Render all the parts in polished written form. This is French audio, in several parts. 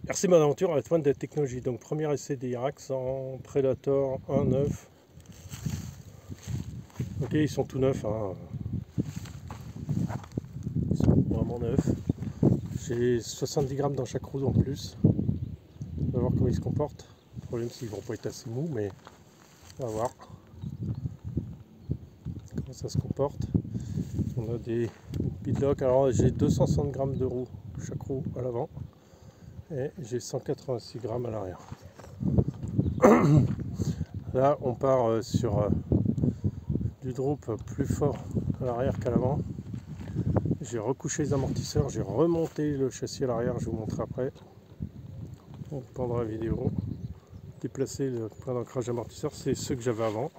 Merci bonne aventure à la fin de la technologie. Donc premier essai des Irax en Predator 1.9. Ok, ils sont tout neufs, hein. Ils sont vraiment neufs. J'ai 70 grammes dans chaque roue en plus. On va voir comment ils se comportent. Le problème c'est qu'ils vont pas être assez mous, mais on va voir comment ça se comporte. On a des beadlocks. Alors j'ai 260 grammes de roue, chaque roue à l'avant. Et j'ai 186 grammes à l'arrière. Là on part sur du drop plus fort à l'arrière qu'à l'avant. J'ai recouché les amortisseurs, j'ai remonté le châssis à l'arrière, je vous montrerai après pendant la vidéo. Déplacer le point d'ancrage amortisseur, c'est ceux que j'avais avant.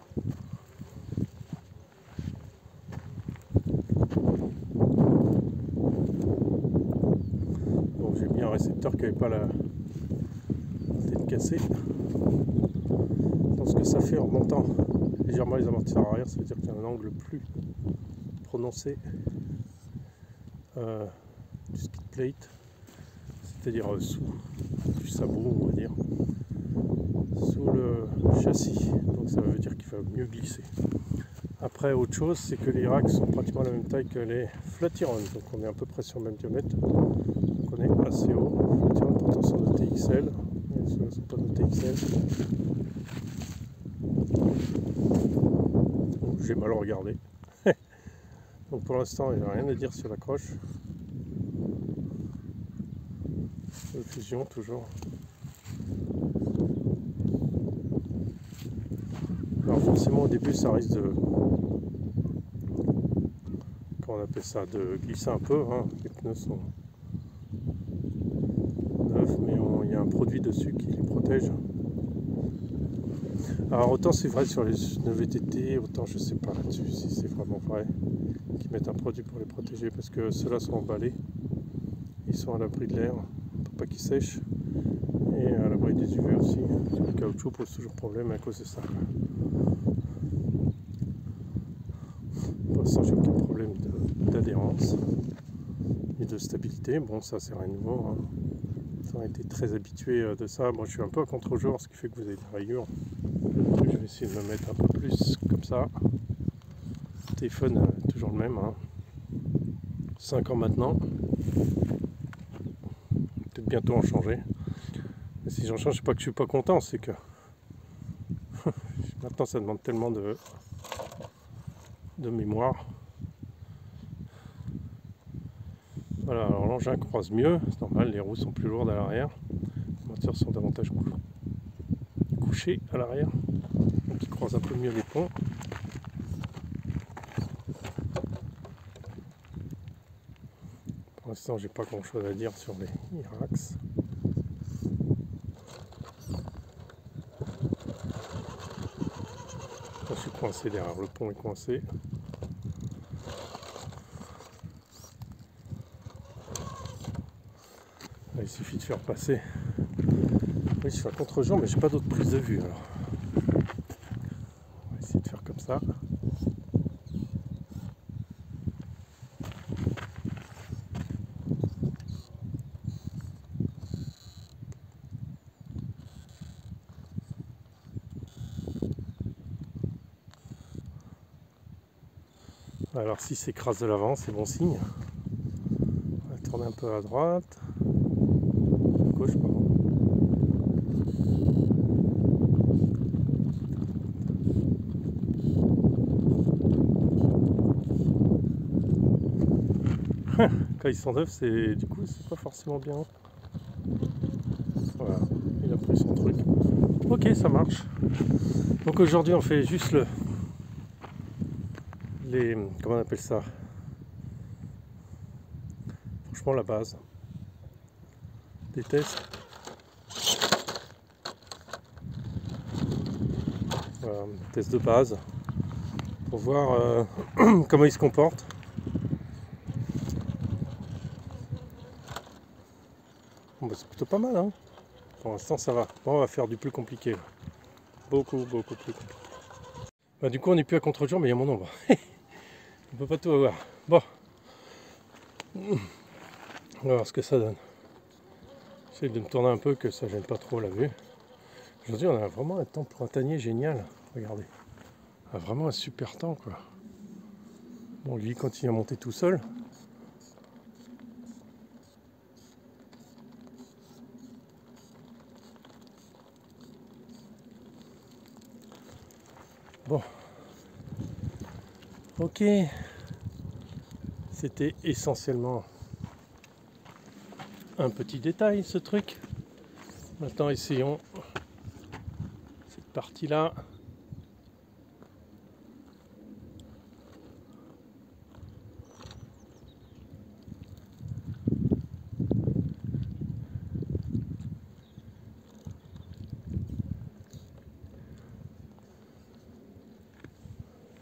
Donc j'ai mis un récepteur qui n'avait pas la tête cassée. Donc ce que ça fait en montant légèrement les amortisseurs arrière, ça veut dire qu'il y a un angle plus prononcé du skid plate, c'est-à-dire sous du sabot, on va dire, sous le châssis. Donc ça veut dire qu'il va mieux glisser. Après, autre chose, c'est que les Irax sont pratiquement la même taille que les Flatiron, donc on est à peu près sur le même diamètre. Donc on est assez haut. Flatiron pourtant sont notés XL, mais ceux-là ne sont pas notés XL. J'ai mal regardé. Donc pour l'instant, il n'y a rien à dire sur l'accroche. De fusion toujours. Alors forcément au début ça risque de, comment on appelle ça, de glisser un peu, hein. Les pneus sont neufs mais il y a un produit dessus qui les protège. Alors autant c'est vrai sur les pneus VTT, autant je sais pas là-dessus si c'est vraiment vrai qu'ils mettent un produit pour les protéger, parce que ceux-là sont emballés, ils sont à l'abri de l'air pour pas qu'ils sèchent, et à l'abri des UV aussi. Le caoutchouc pose toujours problème à cause de ça. Pour l'instant j'ai aucun problème d'adhérence et de stabilité. Bon, ça c'est rien de nouveau, hein. On a été très habitué de ça. Moi je suis un peu à contre-jour, ce qui fait que vous avez des rayures. Je vais essayer de me mettre un peu plus comme ça. Le téléphone toujours le même, hein. 5 ans maintenant. Peut-être bientôt en changer. Mais si j'en change, c'est pas que je suis pas content, c'est que maintenant ça demande tellement de mémoire. Voilà, alors l'engin croise mieux, c'est normal, les roues sont plus lourdes à l'arrière, les moteurs sont davantage couchés à l'arrière, donc ils croisent un peu mieux les ponts. Pour l'instant, j'ai pas grand chose à dire sur les Irax. Je suis coincé derrière, le pont est coincé. Là, il suffit de faire passer. Oui, je suis à contre-jour, mais j'ai pas d'autre prise de vue alors. On va essayer de faire comme ça. Alors si s'écrase de l'avant, c'est bon signe. On va tourner un peu à droite. À gauche, pardon. Quand ils sont neufs, c'est du coup c'est pas forcément bien. Voilà, il a pris son truc. Ok, ça marche. Donc aujourd'hui on fait juste comment on appelle ça, franchement la base des tests. Voilà, test de base pour voir comment il se comporte. Bon, bah, c'est plutôt pas mal, hein. Pour l'instant ça va. Bon, on va faire du plus compliqué là. Beaucoup plus compliqué. Bah, du coup on n'est plus à contre-jour, mais il y a mon ombre. On peut pas tout avoir. Bon, on va voir ce que ça donne. J'essaie de me tourner un peu que ça gêne pas trop la vue. Aujourd'hui on a vraiment un temps printanier génial, regardez. On a vraiment un super temps quoi. Bon lui il continue à monter tout seul. Bon. Ok. C'était essentiellement un petit détail ce truc. Maintenant essayons cette partie-là.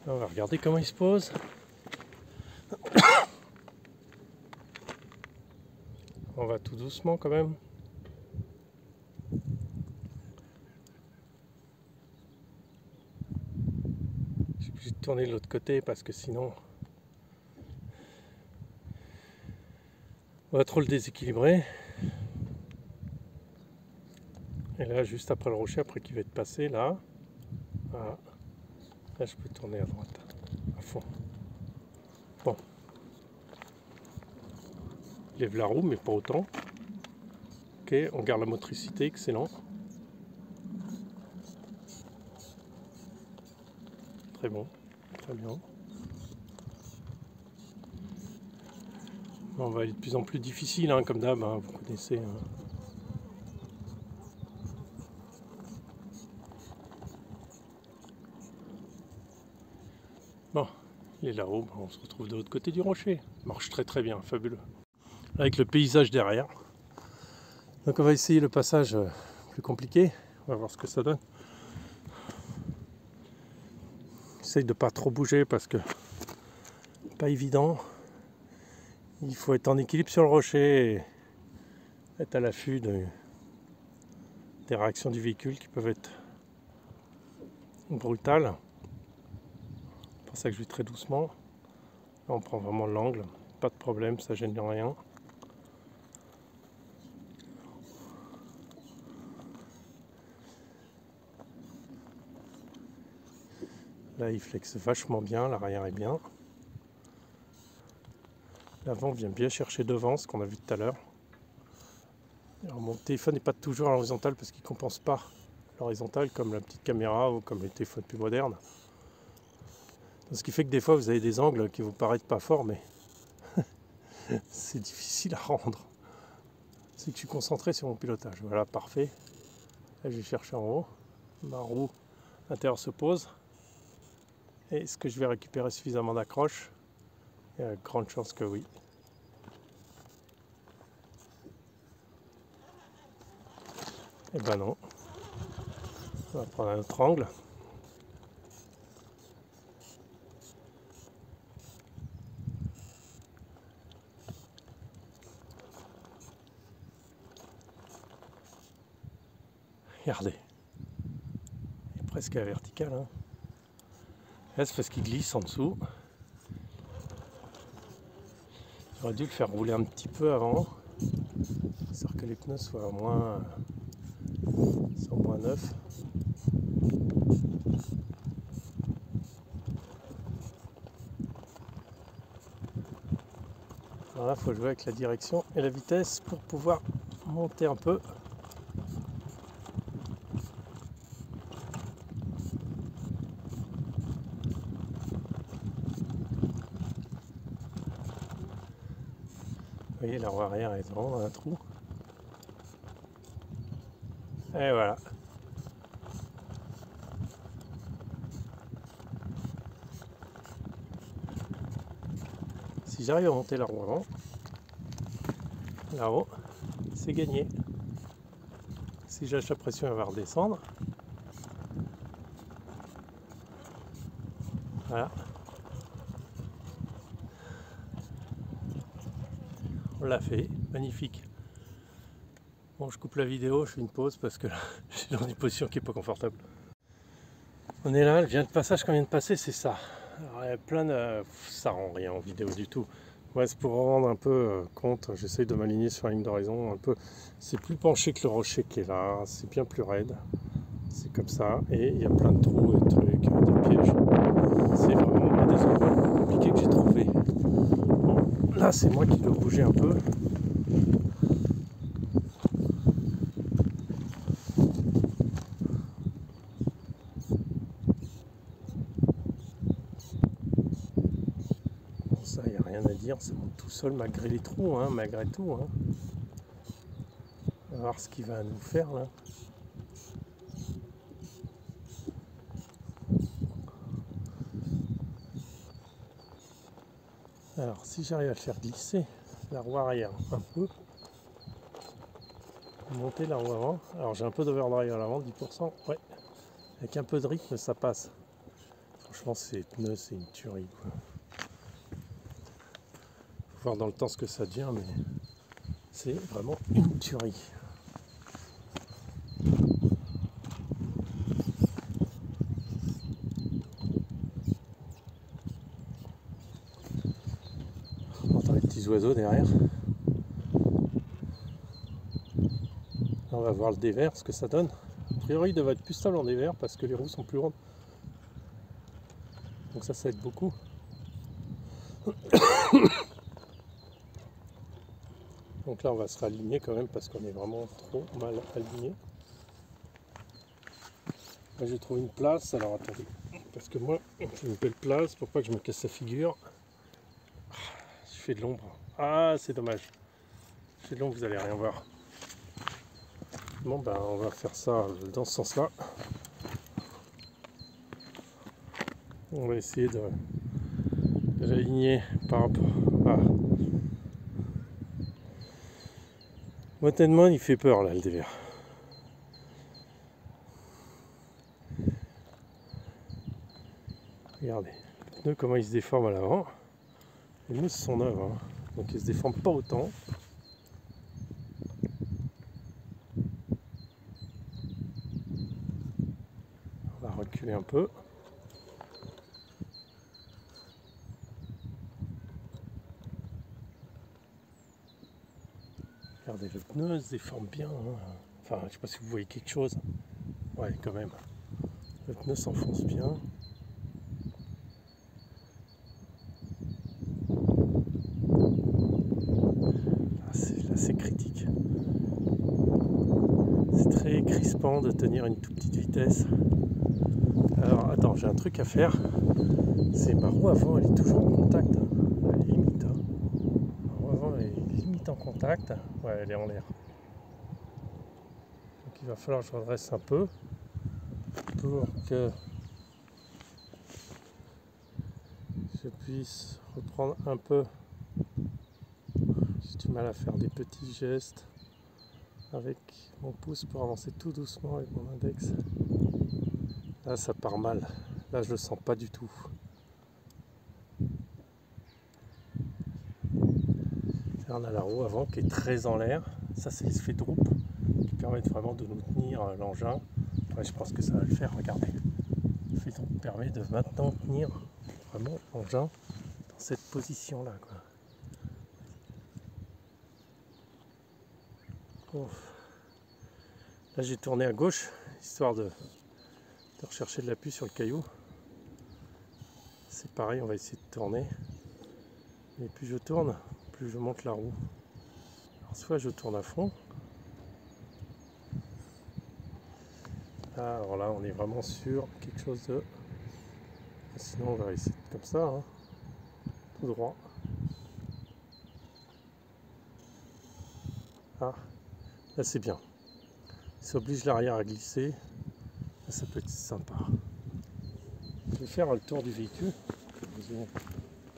On va regarder comment il se pose. On va tout doucement quand même. Je suis obligé de tourner de l'autre côté parce que sinon on va trop le déséquilibrer. Et là juste après le rocher, après qu'il va être passé là. Voilà. Là je peux tourner à droite, à fond. Bon. Il lève la roue mais pas autant. Ok, on garde la motricité, excellent. Très bon, très bien. On va aller de plus en plus difficile, hein, comme d'hab, hein, vous connaissez. Hein. Bon, il est là-haut, on se retrouve de l'autre côté du rocher. Marche très très bien, fabuleux. Avec le paysage derrière. Donc on va essayer le passage plus compliqué, on va voir ce que ça donne. J'essaye de ne pas trop bouger parce que pas évident. Il faut être en équilibre sur le rocher et être à l'affût des réactions du véhicule qui peuvent être brutales. C'est pour ça que je vais très doucement. Là, on prend vraiment l'angle, pas de problème, ça gêne rien. Là il flexe vachement bien, l'arrière est bien. L'avant vient bien chercher devant, ce qu'on a vu tout à l'heure. Alors mon téléphone n'est pas toujours à l'horizontale parce qu'il ne compense pas l'horizontale comme la petite caméra ou comme les téléphones plus modernes. Ce qui fait que des fois vous avez des angles qui vous paraissent pas forts, mais c'est difficile à rendre. C'est que je suis concentré sur mon pilotage. Voilà, parfait. Là je vais chercher en haut. Ma roue intérieure se pose. Et est-ce que je vais récupérer suffisamment d'accroche? Il y a de grandes chances que oui. Et ben non. On va prendre un autre angle. Regardez. Il est presque à la verticale. Hein. Là c'est parce qu'il glisse en dessous. J'aurais dû le faire rouler un petit peu avant. C'est-à-dire que les pneus soient moins neufs. Alors là, il faut jouer avec la direction et la vitesse pour pouvoir monter un peu. Vous voyez, la roue arrière est dans un trou. Et voilà. Si j'arrive à monter la roue avant, là-haut, c'est gagné. Si j'ai la pression, elle va redescendre. Voilà. On l'a fait, magnifique. Bon, je coupe la vidéo, je fais une pause parce que je suis dans une position qui n'est pas confortable. On est là, le passage qu'on vient de passer, c'est ça. Alors, il y a plein de... Ça rend rien en vidéo du tout. Ouais, c'est pour rendre un peu compte, j'essaye de m'aligner sur la ligne d'horizon un peu. C'est plus penché que le rocher qui est là, c'est bien plus raide. C'est comme ça, et il y a plein de trous et de trucs, des pièges. C'est vraiment un des endroits les plus compliqués que j'ai trouvé. Bon, là c'est moi qui dois bouger un peu. Bon, ça, il n'y a rien à dire, ça monte tout seul malgré les trous, hein, malgré tout. Hein. On va voir ce qu'il va nous faire là. Alors, si j'arrive à le faire glisser la roue arrière un peu, monter la roue avant. Alors, j'ai un peu d'overdrive à l'avant, 10%. Ouais, avec un peu de rythme, ça passe. Franchement, ces pneus, c'est une tuerie. Quoi. Faut voir dans le temps ce que ça devient, mais c'est vraiment une tuerie. On entend les petits oiseaux derrière. On va voir le dévers, ce que ça donne. A priori, il devrait être plus stable en dévers parce que les roues sont plus rondes. Donc ça aide beaucoup. Donc là, on va se réaligner quand même parce qu'on est vraiment trop mal aligné. Là, j'ai trouvé une place. Alors attendez, parce que moi, j'ai une belle place pour pas que je me casse la figure. Je fais de l'ombre. Ah, c'est dommage. Je fais de l'ombre, vous allez rien voir. Bon, ben, on va faire ça dans ce sens-là. On va essayer de l'aligner par rapport à... Honnêtement, il fait peur là, le dévers. Regardez, le pneu comment il se déforme à l'avant. Les mousses sont neuves, hein, donc ils se déforment pas autant. On va reculer un peu. Regardez, le pneu se déforme bien. Hein. Enfin, je sais pas si vous voyez quelque chose. Ouais, quand même. Le pneu s'enfonce bien. Là, c'est critique. C'est très crispant de tenir une toute petite vitesse. Alors, attends, j'ai un truc à faire. C'est ma roue avant, elle est toujours en contact. Elle est limite. Hein. Ma roue avant, elle est limite en contact. Ouais, elle est en l'air. Donc, il va falloir que je redresse un peu pour que je puisse reprendre un peu. J'ai du mal à faire des petits gestes avec mon pouce pour avancer tout doucement avec mon index. Là, ça part mal. Là, je le sens pas du tout. Là, on a la roue avant qui est très en l'air. Ça, c'est l'effet de roue qui permet vraiment de nous tenir l'engin. Ouais, je pense que ça va le faire. Regardez. L'effet de roue permet de maintenant tenir vraiment l'engin dans cette position-là. Bon. Là, j'ai tourné à gauche, histoire de rechercher de l'appui sur le caillou. C'est pareil, on va essayer de tourner. Mais plus je tourne, plus je monte la roue. Alors soit je tourne à fond. Alors là, on est vraiment sur quelque chose de... Sinon, on va essayer comme ça, hein. Tout droit. Ah, là c'est bien. Ça oblige l'arrière à glisser. Là, ça peut être sympa. Je vais faire le tour du véhicule. Vous avez un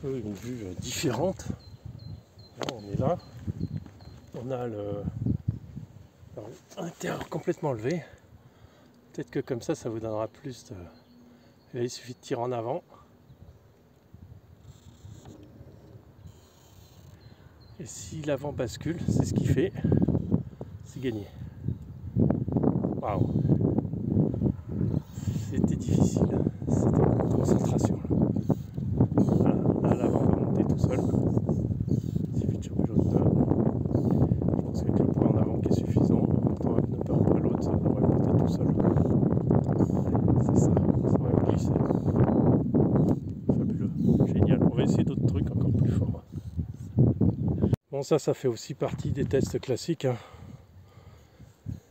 peu une vue différente. Là, on est là. On a le intérieur complètement levé. Peut-être que comme ça vous donnera plus de... Et là, il suffit de tirer en avant. Et si l'avant bascule, c'est ce qu'il fait, c'est gagné. Waouh! C'était difficile, c'était une concentration. Voilà, là l'avant va monter tout seul. Bon, ça fait aussi partie des tests classiques, hein.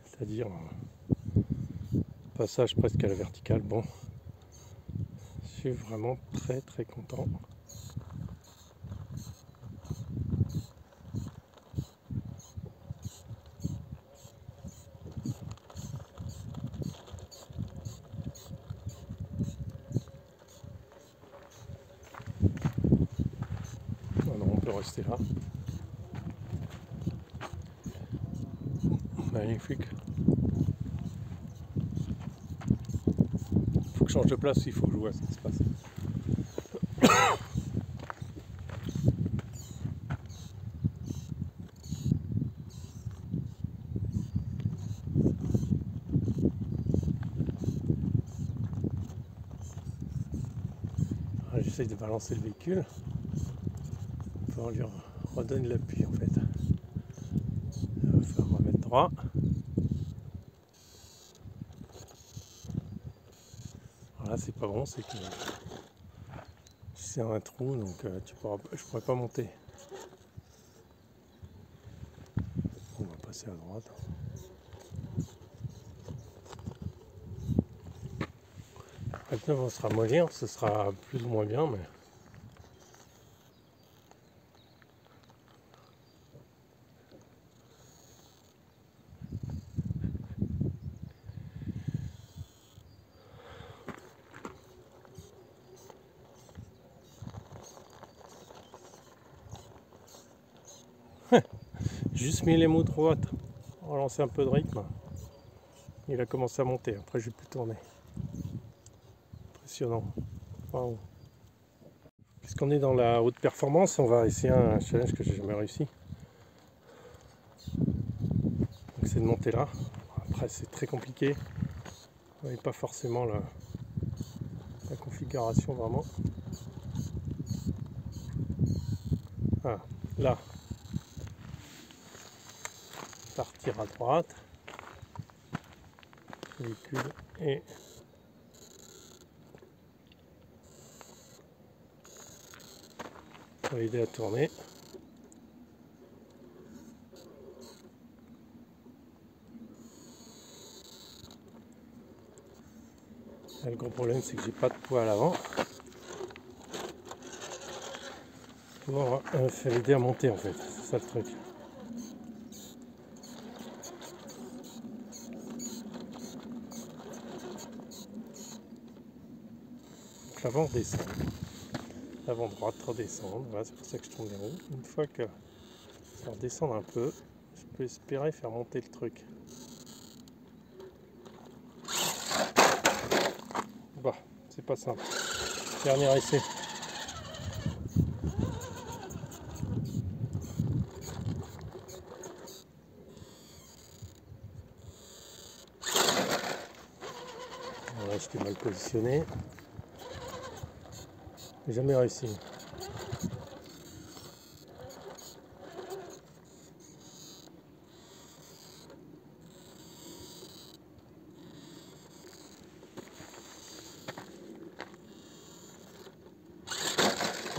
C'est-à-dire passage presque à la verticale. Bon, je suis vraiment très très content. Alors on peut rester là. Magnifique. Faut que je change de place, il faut que je vois ce qui se passe. J'essaye de balancer le véhicule pour lui redonner l'appui en fait. Il va falloir remettre droit. Voilà, c'est pas bon, c'est que c'est un trou, donc je pourrais pas monter. On va passer à droite. Maintenant, on sera mollir, ce sera plus ou moins bien, mais juste mis les mots droite, relancer un peu de rythme. Il a commencé à monter, après j'ai pu tourner. Impressionnant. Wow. Puisqu'on est dans la haute performance, on va essayer un challenge que j'ai jamais réussi. Donc c'est de monter là. Après c'est très compliqué. Vous voyez pas forcément la configuration vraiment. Ah, là. Partir à droite. Véhicule et on va aider à tourner. Là, le gros problème c'est que j'ai pas de poids à l'avant pour faire aider à monter en fait, c'est ça le truc. Donc l'avant descend, l'avant droite redescendre, voilà, c'est pour ça que je tourne les roues. Une fois que ça va redescendre un peu, je peux espérer faire monter le truc. Bah, c'est pas simple. Dernier essai. Voilà, j'étais mal positionné. J'ai jamais réussi.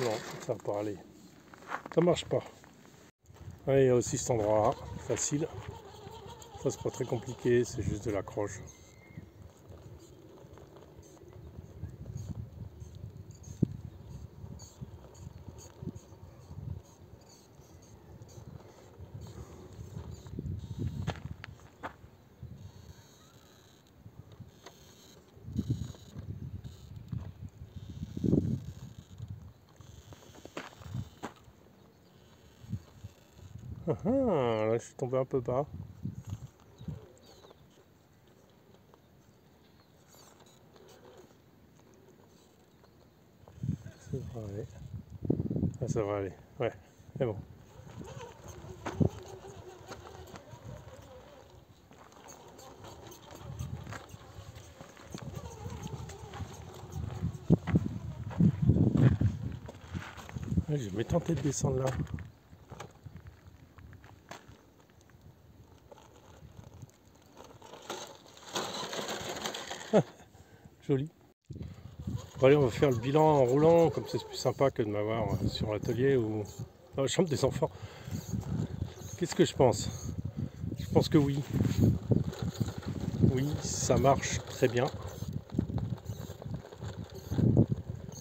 Non, ça va pas aller. Ça marche pas. Ouais, il y a aussi cet endroit facile. Ça c'est pas très compliqué, c'est juste de l'accroche. Là je suis tombé un peu bas. Ça va aller. Ah, ça va aller. Ouais, c'est bon. Ouais, je vais tenter de descendre là. Joli. Bon, allez, on va faire le bilan en roulant, comme c'est plus sympa que de m'avoir sur l'atelier ou dans la chambre des enfants. Qu'est-ce que je pense? Je pense que oui. Oui, ça marche très bien.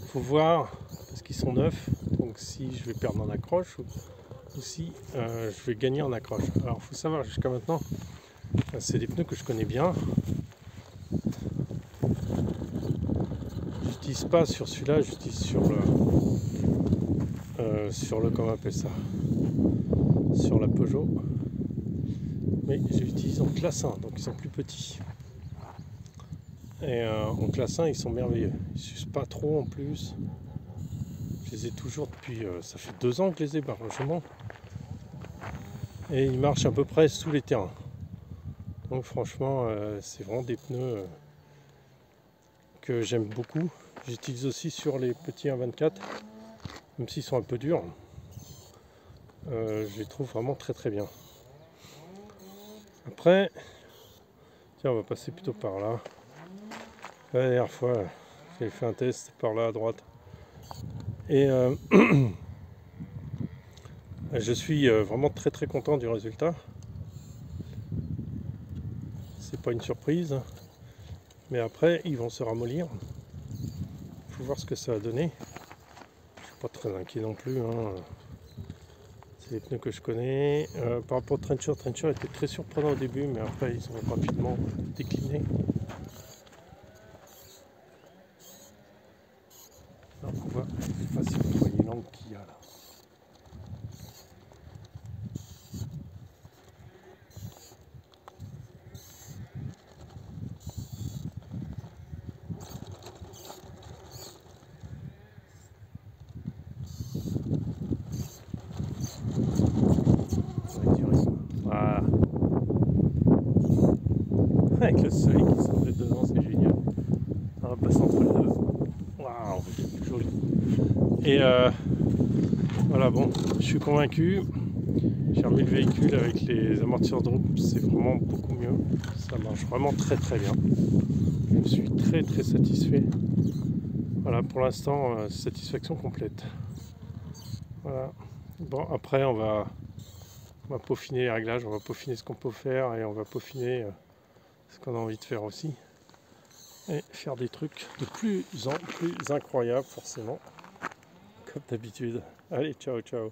Faut voir, parce qu'ils sont neufs, donc si je vais perdre en accroche ou si je vais gagner en accroche. Alors il faut savoir jusqu'à maintenant, c'est des pneus que je connais bien. J'utilise pas sur celui-là, j'utilise sur le comment on appelle ça, sur la Peugeot. Mais j'utilise en classe 1, donc ils sont plus petits. Et en classe 1, ils sont merveilleux. Ils s'usent pas trop en plus. Je les ai toujours depuis, ça fait 2 ans que je les ai, largement. Et ils marchent à peu près sous les terrains. Donc franchement, c'est vraiment des pneus que j'aime beaucoup. J'utilise aussi sur les petits 1.24, même s'ils sont un peu durs. Je les trouve vraiment très très bien. Après, tiens, on va passer plutôt par là. La dernière fois, j'ai fait un test par là à droite. Et je suis vraiment très très content du résultat. C'est pas une surprise, mais après ils vont se ramollir. Il faut voir ce que ça va donner. Je suis pas très inquiet non plus. Hein. C'est les pneus que je connais. Par rapport au Trencher était très surprenant au début, mais après ils ont rapidement décliné. Alors, on voit, je sais pas si vous voyez l'angle qu'il y a là. Voilà. Avec le soleil qui sort de dedans, c'est génial. On va passer entre les deux. Waouh, c'est joli. Et voilà, bon, je suis convaincu. J'ai remis le véhicule avec les amortisseurs de roue, c'est vraiment beaucoup mieux. Ça marche vraiment très très bien. Je suis très très satisfait. Voilà, pour l'instant, satisfaction complète. Voilà. Bon, après, on va peaufiner les réglages, on va peaufiner ce qu'on peut faire et on va peaufiner ce qu'on a envie de faire aussi. Et faire des trucs de plus en plus incroyables, forcément, comme d'habitude. Allez, ciao, ciao.